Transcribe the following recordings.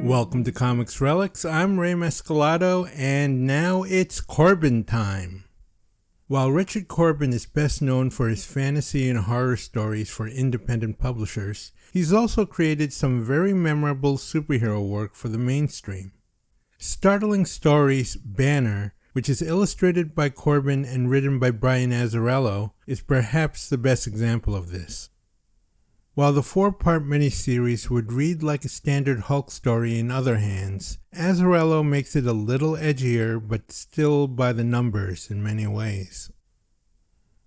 Welcome to Comics Relics. I'm Ray Mescalado, and now it's Corben time. While Richard Corben is best known for his fantasy and horror stories for independent publishers, he's also created some very memorable superhero work for the mainstream. Startling Stories' Banner, which is illustrated by Corben and written by Brian Azzarello, is perhaps the best example of this. While the 4-part miniseries would read like a standard Hulk story in other hands, Azzarello makes it a little edgier but still by the numbers in many ways.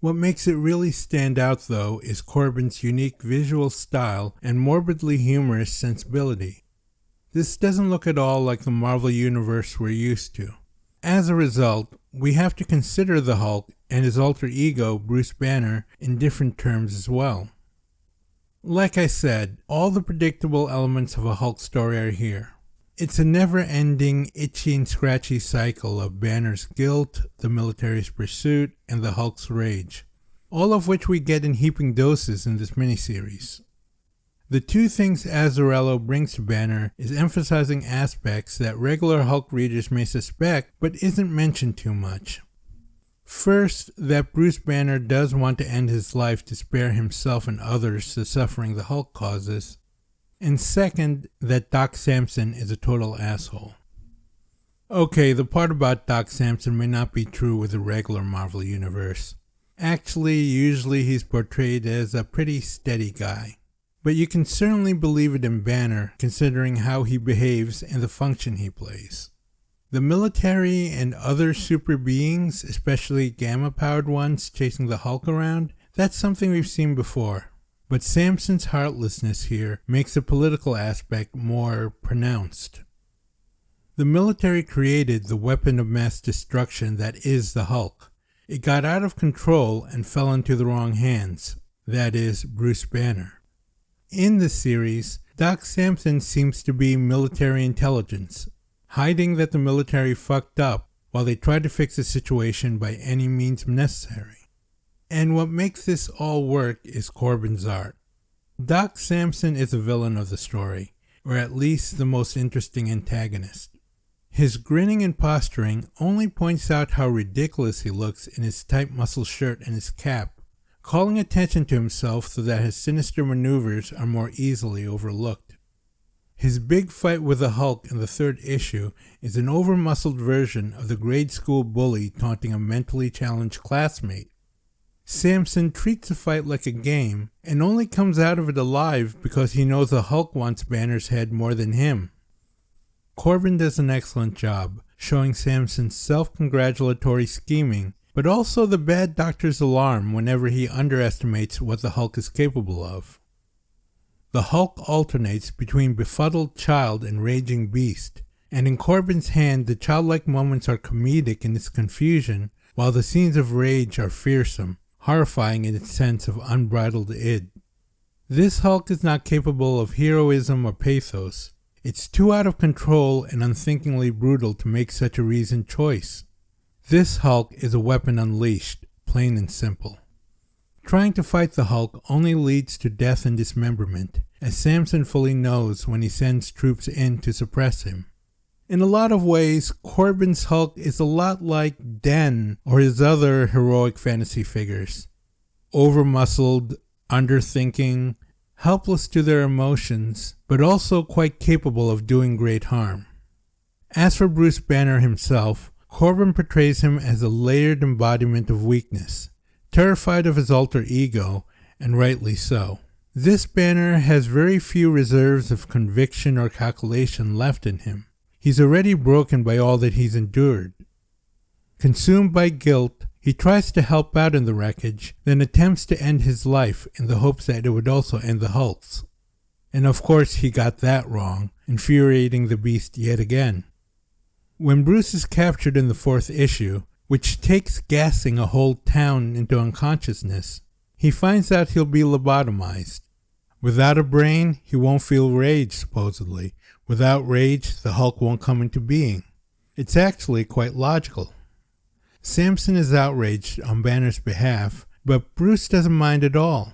What makes it really stand out though is Corben's unique visual style and morbidly humorous sensibility. This doesn't look at all like the Marvel Universe we're used to. As a result, we have to consider the Hulk and his alter ego, Bruce Banner, in different terms as well. Like I said, all the predictable elements of a Hulk story are here. It's a never-ending, itchy and scratchy cycle of Banner's guilt, the military's pursuit, and the Hulk's rage, all of which we get in heaping doses in this miniseries. The two things Azzarello brings to Banner is emphasizing aspects that regular Hulk readers may suspect but isn't mentioned too much. First, that Bruce Banner does want to end his life to spare himself and others the suffering the Hulk causes. And second, that Doc Samson is a total asshole. Okay, the part about Doc Samson may not be true with the regular Marvel Universe. Actually, usually he's portrayed as a pretty steady guy. But you can certainly believe it in Banner, considering how he behaves and the function he plays. The military and other super beings, especially gamma-powered ones chasing the Hulk around, that's something we've seen before. But Samson's heartlessness here makes the political aspect more pronounced. The military created the weapon of mass destruction that is the Hulk. It got out of control and fell into the wrong hands, that is, Bruce Banner. In the series, Doc Samson seems to be military intelligence, hiding that the military fucked up while they tried to fix the situation by any means necessary. And what makes this all work is Corben's art. Doc Samson is the villain of the story, or at least the most interesting antagonist. His grinning and posturing only points out how ridiculous he looks in his tight muscle shirt and his cap, calling attention to himself so that his sinister maneuvers are more easily overlooked. His big fight with the Hulk in the 3rd issue is an over-muscled version of the grade school bully taunting a mentally challenged classmate. Samson treats the fight like a game and only comes out of it alive because he knows the Hulk wants Banner's head more than him. Corben does an excellent job showing Samson's self-congratulatory scheming, but also the bad doctor's alarm whenever he underestimates what the Hulk is capable of. The Hulk alternates between befuddled child and raging beast, and in Corben's hand the childlike moments are comedic in its confusion, while the scenes of rage are fearsome, horrifying in its sense of unbridled id. This Hulk is not capable of heroism or pathos. It's too out of control and unthinkingly brutal to make such a reasoned choice. This Hulk is a weapon unleashed, plain and simple. Trying to fight the Hulk only leads to death and dismemberment, as Samson fully knows when he sends troops in to suppress him. In a lot of ways, Corben's Hulk is a lot like Den or his other heroic fantasy figures. Over-muscled, underthinking, helpless to their emotions, but also quite capable of doing great harm. As for Bruce Banner himself, Corben portrays him as a layered embodiment of weakness, terrified of his alter ego, and rightly so. This Banner has very few reserves of conviction or calculation left in him. He's already broken by all that he's endured. Consumed by guilt, he tries to help out in the wreckage, then attempts to end his life in the hopes that it would also end the Hulk's. And of course he got that wrong, infuriating the beast yet again. When Bruce is captured in the 4th issue, which takes gassing a whole town into unconsciousness, he finds out he'll be lobotomized. Without a brain, he won't feel rage, supposedly. Without rage, the Hulk won't come into being. It's actually quite logical. Samson is outraged on Banner's behalf, but Bruce doesn't mind at all.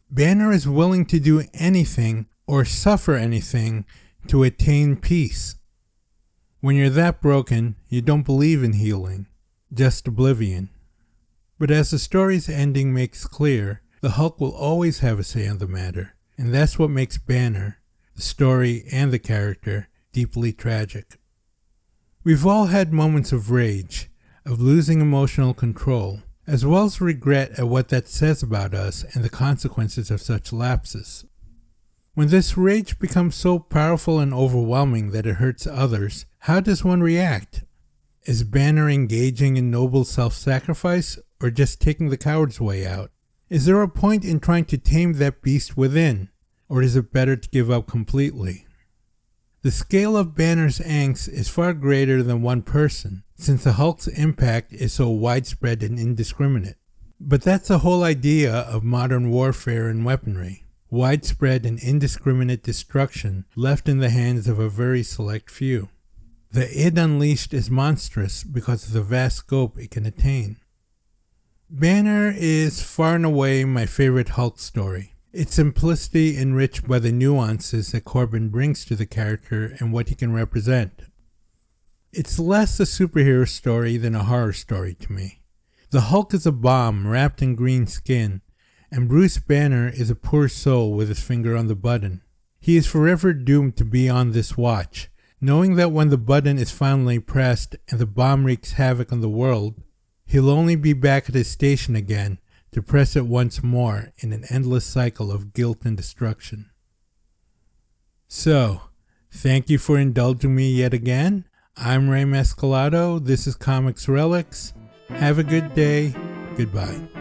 Banner is willing to do anything or suffer anything to attain peace. When you're that broken, you don't believe in healing, just oblivion. But as the story's ending makes clear, the Hulk will always have a say on the matter, and that's what makes Banner, the story and the character, deeply tragic. We've all had moments of rage, of losing emotional control, as well as regret at what that says about us and the consequences of such lapses. When this rage becomes so powerful and overwhelming that it hurts others, how does one react? Is Banner engaging in noble self-sacrifice or just taking the coward's way out? Is there a point in trying to tame that beast within, or is it better to give up completely? The scale of Banner's angst is far greater than one person, since the Hulk's impact is so widespread and indiscriminate. But that's the whole idea of modern warfare and weaponry: widespread and indiscriminate destruction left in the hands of a very select few. The id unleashed is monstrous because of the vast scope it can attain. Banner is far and away my favorite Hulk story. Its simplicity enriched by the nuances that Corben brings to the character and what he can represent. It's less a superhero story than a horror story to me. The Hulk is a bomb wrapped in green skin, and Bruce Banner is a poor soul with his finger on the button. He is forever doomed to be on this watch, knowing that when the button is finally pressed and the bomb wreaks havoc on the world, he'll only be back at his station again to press it once more in an endless cycle of guilt and destruction. So, thank you for indulging me yet again. I'm Ray Mescalado. This is Comix Relix. Have a good day. Goodbye.